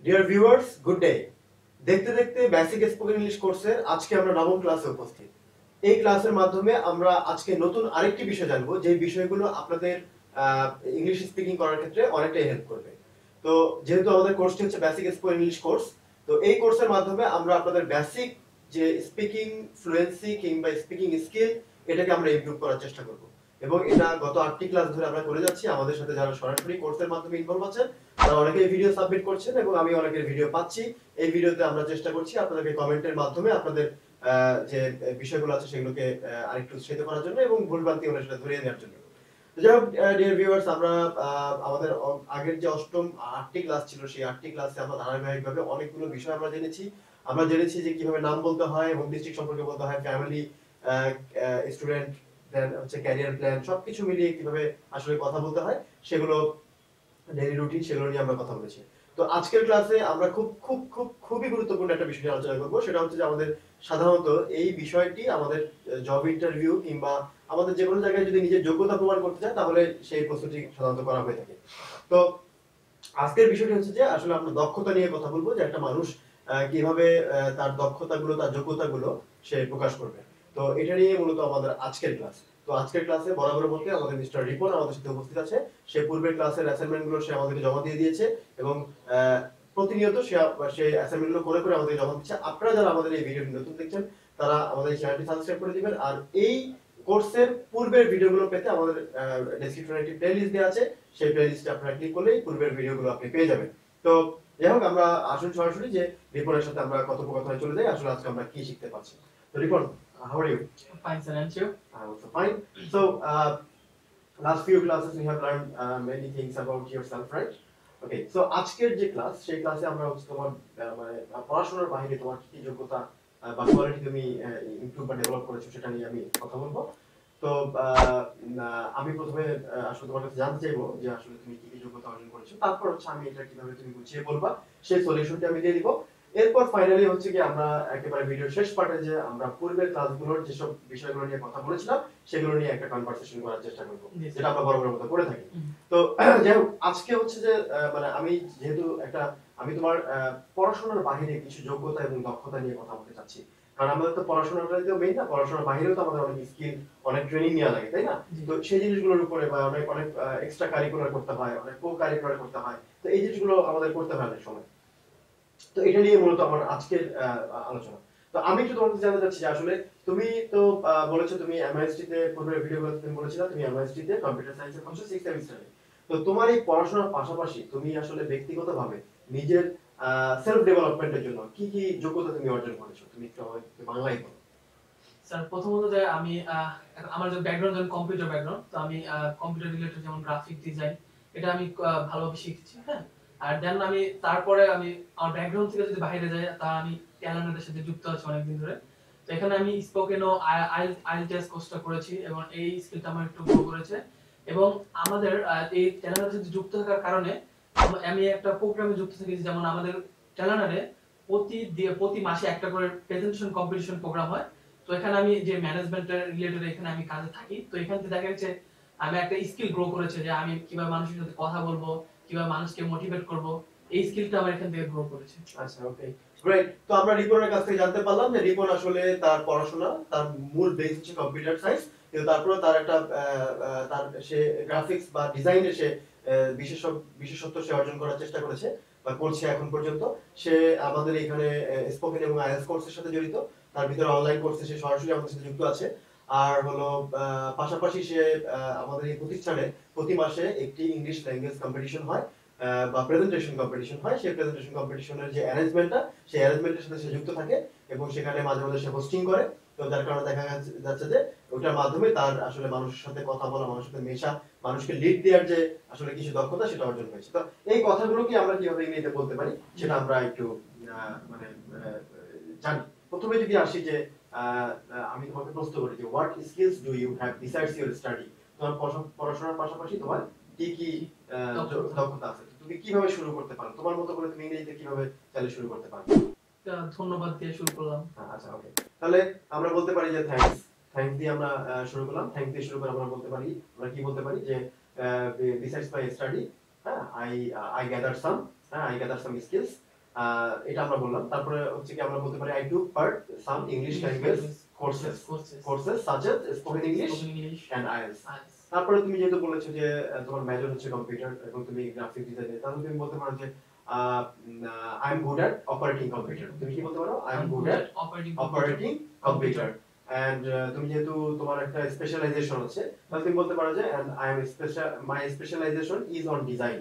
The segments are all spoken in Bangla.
Dear viewers, good day. দেখতে দেখতে বেসিক স্পোকেন ইংলিশ কোর্সের আজকে আমরা নবম ক্লাসে উপস্থিত। এই ক্লাসের মাধ্যমে আমরা আজকে নতুন আরেকটি বিষয় জানবো, যে বিষয়গুলো আপনাদের ইংলিশ স্পিকিং করার ক্ষেত্রে অনেকটাই হেল্প করবে। তো যেহেতু আমাদের কোর্সটি হচ্ছে বেসিক স্পোকেন ইংলিশ কোর্স, তো এই কোর্সের মাধ্যমে আমরা আপনাদের বেসিক যে স্পিকিং ফ্লুয়েন্সি কিংবা স্পিকিং স্কিল, এটাকে আমরা ইমপ্রুভ করার চেষ্টা করব। এবং এটা গত 8টি ক্লাস ধরে আমরা করে যাচ্ছি। আমাদের সাথে যারা সরাসরি কোর্সের মাধ্যমে ইনভলভ আছেন, তারা অনেকেই ভিডিও সাবমিট করছেন এবং আমি অনেকের ভিডিও পাচ্ছি। এই ভিডিওতে আমরা চেষ্টা করছি আপনাদেরকে কমেন্টের মাধ্যমে আপনাদের যে বিষয়গুলো আছে সেগুলোকে আরেকটু উৎসাহিত করার জন্য এবং ভুলভ্রান্তি হলে সেটা ধরিয়ে দেওয়ার জন্য। তো যাই হোক, ডিয়ার ভিউয়ার্স, আমরা আমাদের আগের যে অষ্টম 8টি ক্লাস ছিল, সেই 8টি ক্লাসে আমরা ধারাবাহিকভাবে অনেকগুলো বিষয় আমরা জেনেছি। আমরা জেনেছি যে কিভাবে নাম বলতে হয়, হোম ডিস্ট্রিক্ট সম্পর্কে বলতে হয়, ফ্যামিলি, স্টুডেন্ট, দেন হচ্ছে ক্যারিয়ার প্ল্যান, সবকিছু মিলিয়ে কিভাবে আসলে কথা বলতে হয়, সেগুলো ডেইলি রুটিন, সেগুলো নিয়ে আমরা কথা বলেছি। তো আজকের ক্লাসে আমরা খুবই গুরুত্বপূর্ণ একটা বিষয় নিয়ে আলোচনা করব। সেটা হচ্ছে যে আমাদের সাধারণত এই বিষয়টি আমাদের জব ইন্টারভিউ কিংবা আমাদের যে কোনো জায়গায় যদি নিজের যোগ্যতা প্রমাণ করতে চায়, তাহলে সেই প্রশ্নটি সাধারণত করা হয়ে থাকে। তো আজকের বিষয়টি হচ্ছে যে আসলে আমরা দক্ষতা নিয়ে কথা বলবো, যে একটা মানুষ কিভাবে তার দক্ষতাগুলো, তার যোগ্যতাগুলো সে প্রকাশ করবে। তো এটা নিয়ে মূলত আমাদের আজকের ক্লাস। তো আজকের ক্লাসে বরাবরের মধ্যে আমাদের মিস্টার রিপন আমাদের সাথে উপস্থিত আছে। সে পূর্বের ক্লাসের অ্যাসাইনমেন্টগুলো সে আমাদেরকে জমা দিয়ে দিয়েছে এবং প্রতিনিয়ত সে অ্যাসাইনমেন্টগুলো করে করে আমাদের জমা দিচ্ছে। আপনারা যারা আমাদের এই ভিডিওটি নতুন দেখছেন, তারা আমাদের এই চ্যানেলটি সাবস্ক্রাইব করে দিবেন। আর এই কোর্সের পূর্বের ভিডিওগুলো পেতে আমাদের ডেসক্রিপশনে একটি প্লেলিস্ট দেওয়া আছে। সেই প্লেলিস্টে আপনারা ক্লিক করলেই পূর্বের ভিডিওগুলো আপনি পেয়ে যাবেন। তো যাই হোক, আমরা আসুন সরাসরি যে রিপনের সাথে আমরা কথোপকথনে চলে যাই। আসলে আজকে আমরা কি শিখতে পারছি। তো Ripon, how are you? Fine, sir. And you? I'm also fine. So, last few classes we have learned many things about yourself, right? Okay, so আজকের যে ক্লাস, সেই ক্লাসে আমরা হচ্ছে তোমার মানে পড়াশোনার বাইরে তোমার কি কি যোগ্যতা বা কোয়ালিটি তুমি ইমপ্রুভ বা ডেভেলপ করেছো, সেটা নিয়ে আমি কথা বলবো। তো আমি প্রথমে আসলে তোমার কাছে জানতে চাইবো যে আসলে তুমি কি কি যোগ্যতা অর্জন করেছো, তারপর হচ্ছে আমি এটা কিভাবে তুমি গুছিয়ে বলবা সেই সলিউশনটি আমি দিয়ে দিব। এরপর ফাইনালি হচ্ছে কি আমরা একেবারে ভিডিওর শেষ পার্টে যে আমরা পূর্বের ক্লাসগুলোর যেসব বিষয়গুলো নিয়ে কথা বলেছিলাম, সেগুলো নিয়ে একটা কনভারসেশন করার চেষ্টা করব, যেটা আমরা বরাবরের মতো করে থাকি। তো যাই হোক, আজকে হচ্ছে যে মানে আমি যেহেতু আমি তোমার পড়াশোনার বাইরে কিছু যোগ্যতা এবং দক্ষতা নিয়ে কথা বলতে চাচ্ছি। কারণ আমাদের তো পড়াশোনাটাই তো মেইন না, পড়াশোনার বাইরেও তো আমাদের অনেক স্কিল, অনেক ট্রেনিং নেওয়া লাগে, তাই না? তো সেই জিনিসগুলোর উপরে বা অনেক অনেক এক্সট্রা কারিকুলার করতে হয়, অনেক কো কারিকুলার করতে হয়। তো এই জিনিসগুলো আমাদের করতে হয় অনেক সময়। তো এটা নিয়ে মূলত আমার আজকের আলোচনা। তো আমি একটু তোমাকে জানতে চাচ্ছি যে আসলে তুমি তো বলেছো তুমি এমআইএসটি তে পূর্বের ভিডিওগুলোতে তুমি বলেছিলে তুমি এমআইএসটি তে কম্পিউটার সায়েন্সে পড়ছো 6 সেমিস্টারে। তো তোমার এই পড়াশোনার পাশাপাশি তুমি আসলে ব্যক্তিগতভাবে নিজের সেলফ ডেভেলপমেন্টের জন্য কি কি যোগ্যতা তুমি অর্জন করেছো, তুমি একটু আমাকে বাংলায় বলো। স্যার, প্রথমত যে আমি আমার যে ব্যাকগ্রাউন্ড যেমন কম্পিউটার ব্যাকগ্রাউন্ড, তো আমি কম্পিউটার রিলেটেড যেমন গ্রাফিক ডিজাইন, এটা আমি ভালোভাবে শিখেছি। হ্যাঁ, আর দেন আমি তারপরে আমি আমার ব্যাকগ্রাউন্ড থেকে যদি বাইরে যাই, তা আমি ট্যালেন্টের সাথে যুক্ত আছি অনেকদিন ধরে। তো এখানে আমি স্পোকেন ও আইএলটিএস কোর্সটা করেছি এবং এই স্কিলটা আমার একটু গ্রো করেছে। এবং আমাদের এই ট্যালেন্টের সাথে যুক্ত থাকার কারণে আমি একটা প্রোগ্রামে যুক্ত থেকেছি। যেমন আমাদের ট্যালেন্টে প্রতি মাসে একটা করে প্রেজেন্টেশন কম্পিটিশন প্রোগ্রাম হয়। তো এখানে আমি যে ম্যানেজমেন্টের রিলেটেড এখানে আমি কাজে থাকি। তো এখান থেকে দেখা যাচ্ছে আমি একটা স্কিল গ্রো করেছে, যে আমি কিভাবে মানুষের সাথে কথা বলবো, কিভাবে মানুষকে মোটিভেট করব, এই স্কিলটা আমার এখান থেকে গ্রো করেছে। আচ্ছা, ওকে, গ্রেট। তো আমরা রিপনের কাছ থেকে জানতে পারলাম যে রিপন আসলে তার পড়াশোনা, তার মূল বেস হচ্ছে কম্পিউটার সায়েন্স, কিন্তু তারপরে তার একটা তার সে গ্রাফিক্স বা ডিজাইনে সে বিশেষত্ব সে অর্জন করার চেষ্টা করেছে বা করছে এখন পর্যন্ত। সে আমাদের এখানে স্পোকেন এবং আইএলটিএস কোর্সের সাথে জড়িত। তার ভিতরে অনলাইন কোর্সে সে সরাসরি আমাদের সাথে যুক্ত আছে। আর হলো পাশাপাশি সে আমাদের এই প্রতিষ্ঠানে প্রতি মাসে একটি ইংলিশ ল্যাঙ্গুয়েজ কম্পিটিশন হয় বা প্রেজেন্টেশন কম্পিটিশন হয়। সেই প্রেজেন্টেশন কম্পিটিশনের যে অ্যারেঞ্জমেন্টটা, সেই অ্যারেঞ্জমেন্টের সাথে সে যুক্ত থাকে এবং সেখানে মাঝে মাঝে সে হোস্টিং করে। তো যার কারণে দেখা যাচ্ছে যে ওটার মাধ্যমে তার আসলে মানুষের সাথে কথা বলা, মানুষের সাথে মেশা, মানুষকে লিড দেওয়ার যে আসলে কিছু দক্ষতা, সেটা অর্জন হয়েছে। তো এই কথাগুলো কি আমরা কিভাবে ইংরেজিতে বলতে পারি, সেটা আমরা একটু মানে জানি। প্রথমে যদি আসি যে আমি তোমাকে প্রশ্ন করি যে what skills do you have besides your study. তোমার পড়াশোনার পাশাপাশি তোমার কি কি দক্ষতা আছে, তুমি কিভাবে শুরু করতে পারো, তোমার মতো করে তুমি ইংরেজিতে কিভাবে চালিয়ে শুরু করতে পারো? ধন্যবাদ দিয়ে শুরু করলাম। আচ্ছা, ওকে। তাহলে আমরা বলতে পারি যে থ্যাঙ্কস। থ্যাঙ্কস দিয়ে আমরা শুরু করলাম। থ্যাঙ্কস দিয়ে শুরু করে আমরা বলতে পারি, আমরা কি বলতে পারি যে বিসাইডস মাই স্টাডি, হ্যাঁ, আই গ্যাদার সাম হ্যাঁ, I gather some skills, এটা আমরা বললাম। তারপরে হচ্ছে কি আমরা বলতে পারি I took part some English language courses such as spoken English and IELTS। তারপরে তুমি যেহেতু বলেছো যে তোমার মেজর হচ্ছে কম্পিউটার এবং তুমি গ্রাফিক ডিজাইনে, তাহলে তুমি বলতে পারো যে I am good at operating computer। তুমি কি বলতে পারো? I am good at operating computer। and তুমি যেহেতু তোমার একটা স্পেশালাইজেশন আছে, তাহলে তুমি বলতে পারো যে and I am my specialization is on design।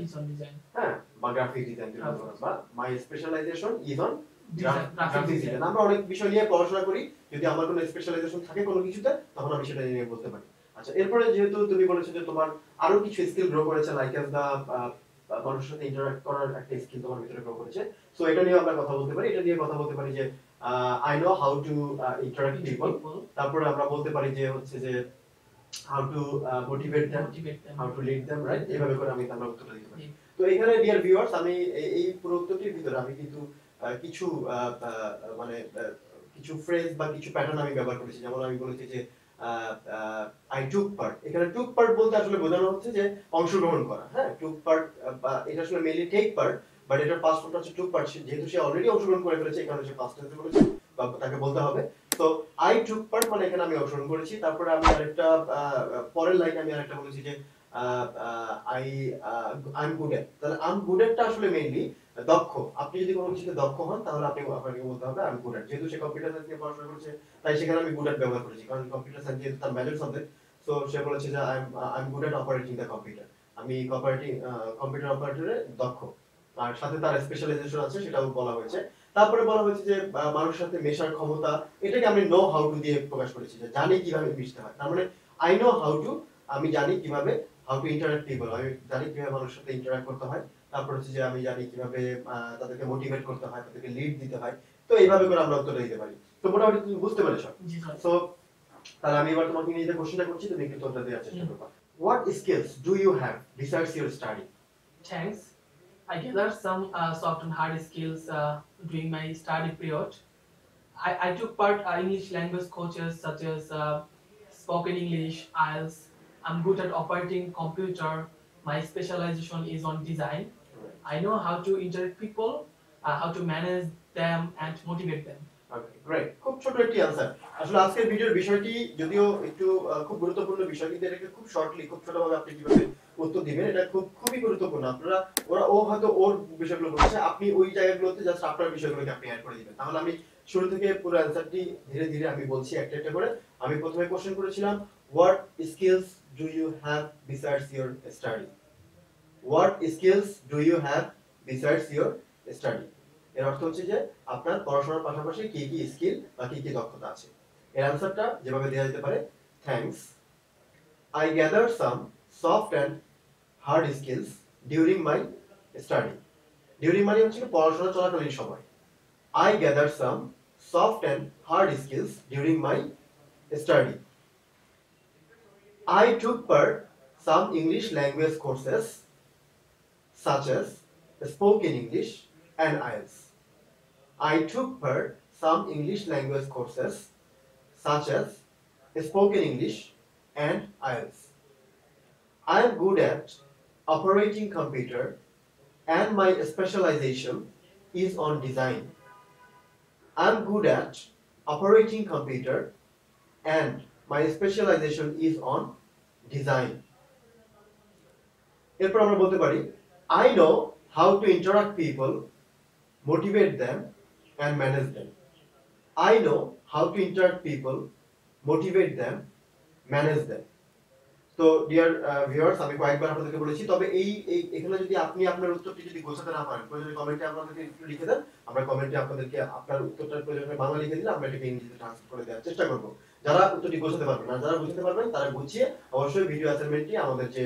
হ্যাঁ, বা গ্রাফিক ডিজাইন তুমি বলতে পারো, বা my specialization is on graphic design. আমরা অনেক বিষয় নিয়ে পড়াশোনা করি, যদি আমার কোনো স্পেশালাইজেশন থাকে কোনো কিছুতে, তখন আমি সেটা নিয়ে বলতে পারি। আচ্ছা, এরপরে যেহেতু তুমি বলেছো যে তোমার আরো কিছু স্কিল গ্রো করেছে, লাইক অ্যাজ দা মানুষের সাথে ইন্টারঅ্যাক্ট করার একটা স্কিল তোমার ভিতরে গ্রো করেছে, সো এটা নিয়ে আমরা কথা বলতে পারি। এটা নিয়ে কথা বলতে পারি যে I know how to interact people। তারপরে আমরা বলতে পারি যে হচ্ছে যে how to motivate them, how to lead them, right? এইভাবে করে আমরা উত্তরটা দিতে পারি। তো এখানে ডিয়ার ভিউয়ার্স, আমি এই পুরো উত্তরটির ভিতরে আমি কিন্তু কিছু মানে কিছু ফ্রেজ বা কিছু প্যাটার্ন আমি ব্যবহার করেছি। যেমন আমি বলেছি যে I took part। এখানে took part বলতে আসলে বোঝানো হচ্ছে যে অংশগ্রহণ করা। হ্যাঁ, took part বা এটা আসলে মেইনলি take part, বাট এটার পাস্ট ফর্মটা হচ্ছে took part। যেহেতু সে অলরেডি অংশগ্রহণ করে ফেলেছে, এই কারণে সে পাস্ট টেন্সে বলেছে বা তাকে বলতে হবে। তো I took part মানে এখানে আমি অংশগ্রহণ করেছি। তারপরে আমি আরেকটা পরের লাইনে আমি আরেকটা বলেছি যে I'm good at। তাহলে I'm good at টা আসলে মেইনলি দক্ষ। আপনি যদি কোনো কিছুতে দক্ষ হন, তাহলে আপনাকে বলতে হবে I'm good at। যেহেতু সে কম্পিউটার সায়েন্স নিয়ে পড়াশোনা করেছে, তাই সেখানে আমি good at ব্যবহার করেছি, কারণ কম্পিউটার সায়েন্স যেহেতু তার মেজর সাবজেক্ট। সো সে বলেছে যে I'm good at operating the computer। আমি কম্পিউটার অপারেটরে দক্ষ। আর সাথে তার স্পেশালাইজেশন আছে, সেটাও বলা হয়েছে। তারপরে বলা হয়েছে যে মানুষের সাথে মেশার ক্ষমতা, এটাকে আমি নো হাউ টু দিয়ে প্রকাশ করেছি, যে জানি কিভাবে মিশতে হয়। তার মানে আই নো হাউ টু, আমি জানি কিভাবে, হাউ টু ইন্টারঅ্যাক্ট পিপল, আমি জানি কিভাবে মানুষের সাথে ইন্টারঅ্যাক্ট করতে হয়। তারপর হচ্ছে যে আমি জানি কিভাবে তাদেরকে মোটিভেট করতে হয়, তাদেরকে লিড দিতে হয়। তো এইভাবে করে আমরা উত্তরটা দিতে পারি। তো মোটামুটি তুমি বুঝতে পেরেছো? সো তাহলে আমি এবার তোমাকে নিয়ে যে কোশ্চেনটা করছি, তুমি একটু উত্তরটা দেওয়ার চেষ্টা করবা। What skills do you have besides your study? Thanks. I gathered some soft and hard skills during my study period. I took part English language courses such as Spoken English IELTS. I'm good at operating computer. My specialization is on design. I know how to interact people, how to manage them and motivate them. Okay, great. খুব ছোট একটি आंसर। আসলে আজকের ভিডিওর বিষয়টি যদিও একটু খুব গুরুত্বপূর্ণ বিষয়, কিন্তু এটাকে খুব শর্টলি, খুব ছোটভাবে আপনি কিভাবে উত্তর দিবেন, এটা খুবই গুরুত্বপূর্ণ। আপনারা ও হয়তো ওর বিষয়গুলো বলছে, আপনি ওই জায়গাগুলোতে জাস্ট আপনার বিষয়গুলোকে আপনি অ্যাড করে দিবেন। তাহলে আমি শুরু থেকে পুরো অ্যানসারটি ধীরে ধীরে আমি বলছি একটা একটা করে। আমি প্রথমে কোশ্চেন করেছিলাম, what skills do you have besides your study? What skills do you have besides your study? এর অর্থ হচ্ছে যে আপনার পড়াশোনার পাশাপাশি কি কি স্কিল বা কি কি দক্ষতা আছে। এর অ্যানসারটা যেভাবে দেওয়া যেতে পারে, thanks, I gathered some soft and hard skills during my study. During মানে হচ্ছে পড়াশোনা চলাকালীন সময়। I gathered some soft and hard skills during my study. I took part some English language courses such as Spoken English and IELTS. I took part some English language courses such as Spoken English and IELTS. I am good at operating computer and my specialization is on design. I am good at operating computer and my specialization is on design. এরপর আমরা বলতে পারি, I know how to interact people, motivate them and manage them. I know how to interact people, motivate them, manage them. তো ডিয়ার ভিউয়ার্স, আমি কয়েকবার আপনাদেরকে বলেছি, তবে এখানে যদি আপনি আপনার উত্তরটি যদি গোছাতে না পারেন, প্রয়োজনে কমেন্টে আপনাদেরকে একটু লিখে দেন। আমরা কমেন্টে আপনাদেরকে আপনার উত্তরটার প্রয়োজনে বাংলা লিখে দিলে আমরা এটাকে ইংরেজিতে ট্রান্সলেট করে দেওয়ার চেষ্টা করব। যারা উত্তরটি গোছাতে পারবেন, আর যারা বুঝতে পারবেন তারা গুছিয়ে অবশ্যই ভিডিও অ্যাসাইনমেন্টটি আমাদের যে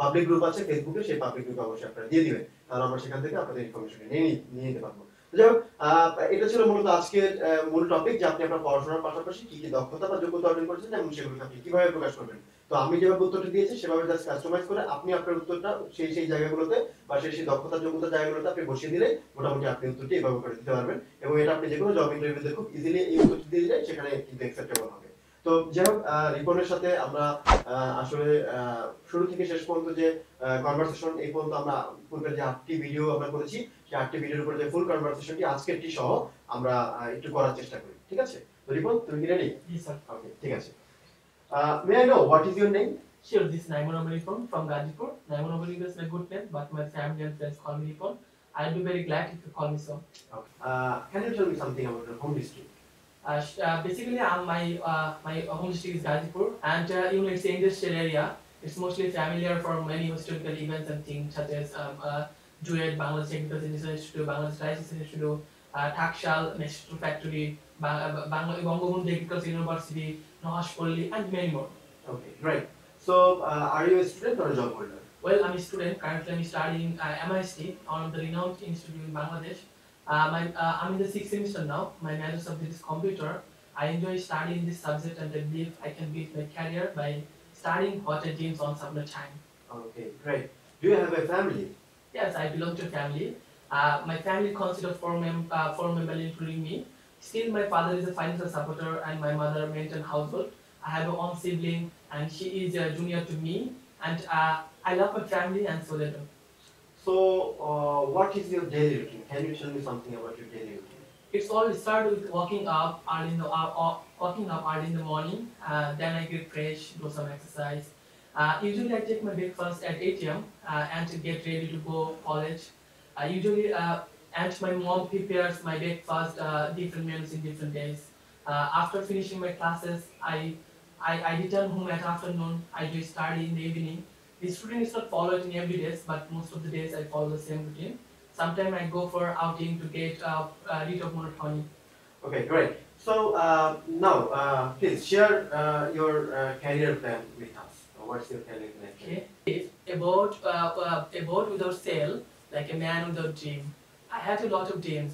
পাবলিক গ্রুপ আছে ফেসবুকে, সেই পাবলিক গ্রুপে অবশ্যই আপনারা দিয়ে দিবেন, তাহলে আমরা সেখান থেকে আপনাদের ইনফরমেশন নিয়ে নিতে পারবো। যাই হোক, এটা ছিল মূলত আজকের মূল টপিক, যে আপনি আপনার পড়াশোনার পাশাপাশি কি কি দক্ষতা বা যোগ্যতা অর্জন করেছেন এবং সেগুলোকে আপনি কিভাবে প্রকাশ করবেন। তো আমি যেভাবে উত্তরটা দিয়েছি সেভাবে জাস্ট কাস্টমাইজ করে আপনি আপনার উত্তরটা সেই জায়গাগুলোতে বা সেই দক্ষতা যোগ্যতা জায়গাগুলোতে আপনি বসিয়ে দিলে মোটামুটি আপনি উত্তরটি এভাবে করে দিতে পারবেন, এবং এটা আপনি যে কোনো জব ইন্টারভিউতে খুব ইজিলি এই উত্তরটি দিয়ে দিলে সেখানে কিন্তু অ্যাকসেপ্টেবল হবে। তো যাই হোক, রিপনের সাথে আমরা আসলে শুরু থেকে শেষ পর্যন্ত যে কনভারসেশন এই পর্যন্ত আমরা পূর্বের যে 8টি ভিডিও আমরা করেছি, সেই 8টি ভিডিওর উপরে যে ফুল কনভারসেশনটি আজকেরটি সহ আমরা একটু করার চেষ্টা করি, ঠিক আছে? তো রিপন, তুমি কি রেডি? জি স্যার। ওকে, ঠিক আছে। May I know what is your name? Sure, this is Naimon Ripon from Gazipur. Naimon is my good name, but my family and friends call me Ripon. I'll be very glad if you call me so. Okay. Can you tell me something about your home district? Basically, my home district is Gazipur, and it's an industrial area. It's mostly familiar for many historical events and things such as Duet, Bangladesh Technical Institute, Bangladesh Rice Institute, Takshal National Factory, Bangladesh Agricultural University, Nohashpalli, and many more. Okay, great. So, are you a student or a job holder? Well, I'm a student. Currently, I'm studying MIST on the renowned institute in Bangladesh. I'm in the 6th semester now. My major subject is computer. I enjoy studying this subject and I believe I can build my career by studying what I dreams on some time. Okay, great. Do you have a family? Yes, I belong to a family. My family consists of four members including me. Still, my father is a financial supporter and my mother maintain household. I have one sibling and she is a junior to me. And I love my family and so they do. So, what is your daily routine? Can you tell me something about your daily routine? It's all started with waking up early in the morning. Then I get fresh, do some exercise. Usually I take my breakfast at 8 a.m. And get ready to go college. Usually, and my mom prepares my breakfast, different meals in different days. After finishing my classes, I return home at afternoon. I do study in the evening. This routine is not followed in every day, but most of the days I follow the same routine. Sometimes I go for outing to get rid of monotony. Okay, great. So, now, please share your career plan with us. What's your career plan? Okay. About without sail, like a man without dream. I had a lot of dreams.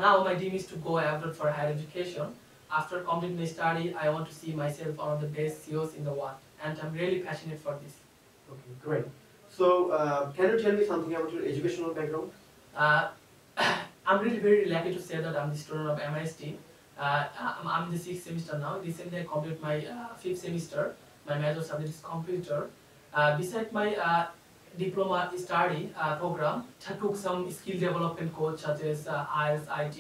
Now my dream is to go abroad for higher education. After completing my study, I want to see myself one of the best CEOs in the world, and I'm really passionate for this. Okay, great. So, can you tell me something about your educational background? Uh, I'm really very lucky to say that I'm the student of MIST. I'm in the 6th semester now. Recently, I completed my 5th semester. My major subject is computer. Besides my diploma study program, I took some skill development course such as IELTS, IT,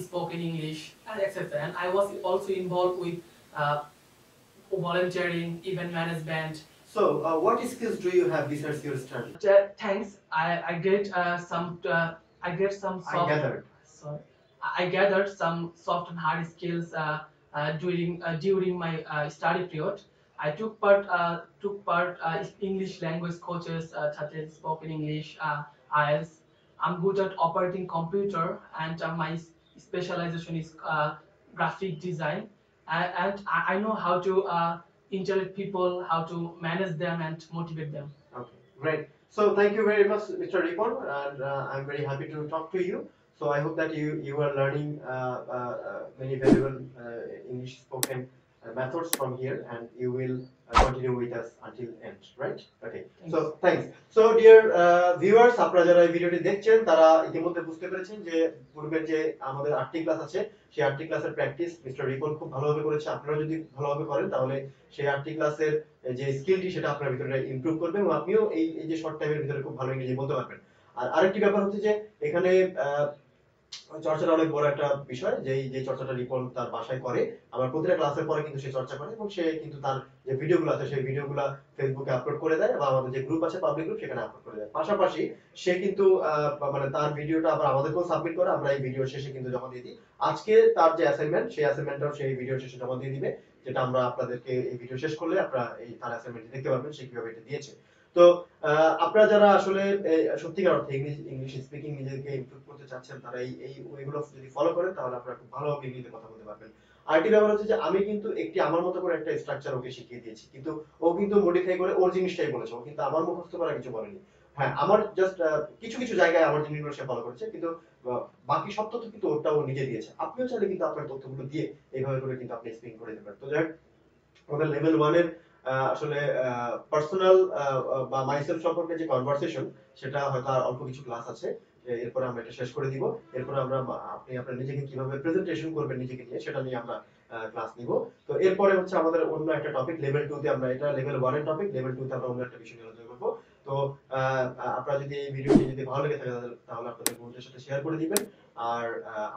Spoken English, and etc. And I was also involved with volunteering, event management. So, what skills do you have besides your study? Thanks. I get some. I get some I soft. gathered. Sorry. I gathered some soft and hard skills during my study period. I took part English language courses such as Spoken English, IELTS. I'm good at operating computer, and my specialization is graphic design. And I know how to interact people, how to manage them and motivate them. Okay, great. So, thank you very much, Mr. Ripon, and I'm very happy to talk to you. So, I hope that you are learning many valuable English spoken methods from here, and you will continue with us until end, right? Okay. Thanks. So, thanks. So, dear viewers, আপনারা যারা এই ভিডিওটি দেখছেন তারা ইতিমধ্যে বুঝতে পেরেছেন যে পূর্বের যে আমাদের 8টি ক্লাস আছে সেই 8টি ক্লাসের প্র্যাকটিস মিস্টার রিপন খুব ভালোভাবে করেছে। আপনারা যদি ভালোভাবে করেন তাহলে সেই 8টি ক্লাসের যে স্কিলটি সেটা আপনার ভিতরে ইমপ্রুভ করবে এবং আপনিও এই যে শর্ট টাইমের ভিতরে খুব ভালো ইংরেজি বলতে পারবেন। আর আরেকটি ব্যাপার হচ্ছে যে এখানে চর্চাটা অনেক বড় একটা বিষয়, যে চর্চাটা রিপন তার বাসায় করে, আমার প্রতিটা ক্লাসের পরে কিন্তু সে চর্চা করে এবং সে কিন্তু তার যে ভিডিওগুলো আছে সেই ভিডিওগুলো ফেসবুকে আপলোড করে দেয় বা আমাদের যে গ্রুপ আছে পাবলিক গ্রুপ সেখানে আপলোড করে দেয়। পাশাপাশি সে কিন্তু মানে তার ভিডিওটা আবার আমাদেরকেও সাবমিট করে, আমরা এই ভিডিও শেষে কিন্তু জমা দিয়ে দিই। আজকে তার যে অ্যাসাইনমেন্ট সেই অ্যাসাইনমেন্টটাও সেই ভিডিও শেষে জমা দিয়ে দিবে, যেটা আমরা আপনাদেরকে এই ভিডিও শেষ করলে আপনারা এই তার অ্যাসাইনমেন্টটি দেখতে পারবেন সে কিভাবে এটা দিয়েছে। তো আপনারা যারা আসলে সত্যিকার অর্থে ইংলিশ স্পিকিং নিজেকে ইমপ্রুভ করতে চাচ্ছেন তারা এইগুলো যদি ফলো করেন তাহলে আপনারা খুব ভালোভাবে ইংরেজিতে কথা বলতে পারবেন। আরেকটি ব্যাপার হচ্ছে যে আমি কিন্তু আমার মতো করে একটা স্ট্রাকচার ওকে শিখিয়ে দিয়েছি, কিন্তু ও কিন্তু মডিফাই করে ওর জিনিসটাই বলেছে, ও কিন্তু আমার মুখস্থ করা কিছু বলেনি। হ্যাঁ, আমার জাস্ট কিছু কিছু জায়গায় আমার জিনিসগুলো সে ফলো করেছে, কিন্তু বাকি সব তথ্য কিন্তু ওটা ও নিজে দিয়েছে। আপনিও চাইলে কিন্তু আপনার তথ্যগুলো দিয়ে এইভাবে করে কিন্তু আপনি স্পিকিং করে দিতে পারেন। তো যাই হোক, আমাদের লেভেল 1 এর আসলে পার্সোনাল বা মাইসেলফ সম্পর্কে যে কনভারসেশন সেটা হয়তো আর অল্প কিছু ক্লাস আছে, এরপর আমরা এটা শেষ করে দিব। এরপর আমরা আপনি আপনার নিজেকে কিভাবে প্রেজেন্টেশন করবেন নিজেকে নিয়ে সেটা নিয়ে আমরা ক্লাস নিব। তো এরপরে হচ্ছে আমাদের অন্য একটা টপিক লেভেল 2 তে, আমরা এটা লেভেল 1 এর টপিক, লেভেল 2 তে আমরা অন্য একটা বিষয় নিয়ে আলোচনা করব। তো আপনারা যদি এই ভিডিওটি যদি ভালো লেগে থাকে তাহলে আপনাদের বন্ধুদের সাথে শেয়ার করে দিবেন। আর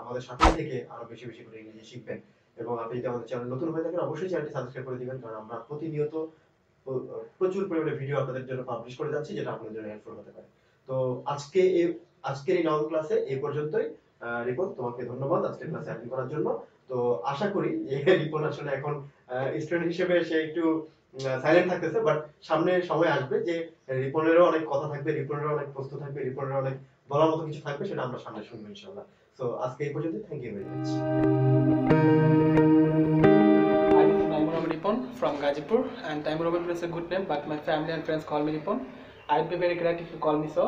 আমাদের সাথে থেকে আরো বেশি বেশি করে ইংরেজি শিখবেন। এবং আপনি যদি আমাদের চ্যানেল নতুন হয়ে থাকেন অবশ্যই চ্যানেলটি সাবস্ক্রাইব করে দিবেন, কারণ আমরা প্রতিনিয়ত প্রচুর পরিমাণে ভিডিও আপনাদের জন্য পাবলিশ করে যাচ্ছি, যেটা আপনাদের জন্য হেল্পফুল হতে পারে। তো আজকের এই নবম ক্লাসে এই পর্যন্তই। রিপন, তোমাকে ধন্যবাদ আজকের ক্লাসে অ্যাটেন্ড করার জন্য। তো আশা করি যে রিপন আসলে এখন স্টুডেন্ট হিসেবে সে একটু সাইলেন্ট থাকতেছে, বাট সামনে সময় আসবে যে রিপনেরও অনেক কথা থাকবে, রিপনেরও অনেক প্রশ্ন থাকবে, রিপনেরও অনেক বলার মতো কিছু থাকবে, সেটা আমরা সামনে শুনবো ইনশাআল্লাহ। সো আজকে এই পর্যন্ত। Thank you very much. Ripon from Gajipur, and Taimur Robin is a good name, but my family and friends call me Ripon. I'd be very glad if you call me so.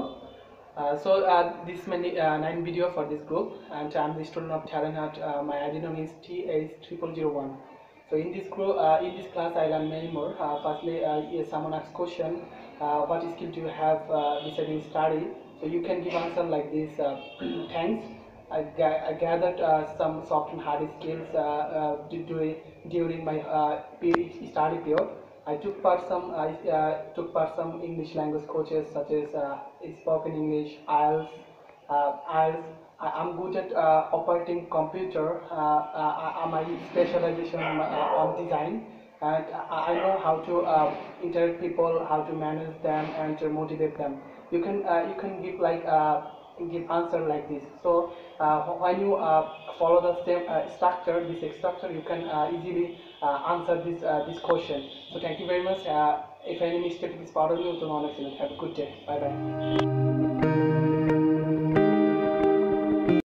This is my 9th video for this group, and I'm the student of TalentHut. My ID number is TH0001. So in this group, in this class, I learn many more. Firstly, if someone asks question, what skill do you have besides study? So you can give answer like this. Thanks. I gathered some soft and hard skills during my study period. I took part some English language courses such as Spoken English IELTS. I'm good at operating computer. My specialization on design, and I know how to interact people, how to manage them, and to motivate them. You can give give answer like this. So when you follow the same structure, this structure, you can easily answer this question. So thank you very much. If any mistake is part of you, do not accident. Have a good day. Bye bye.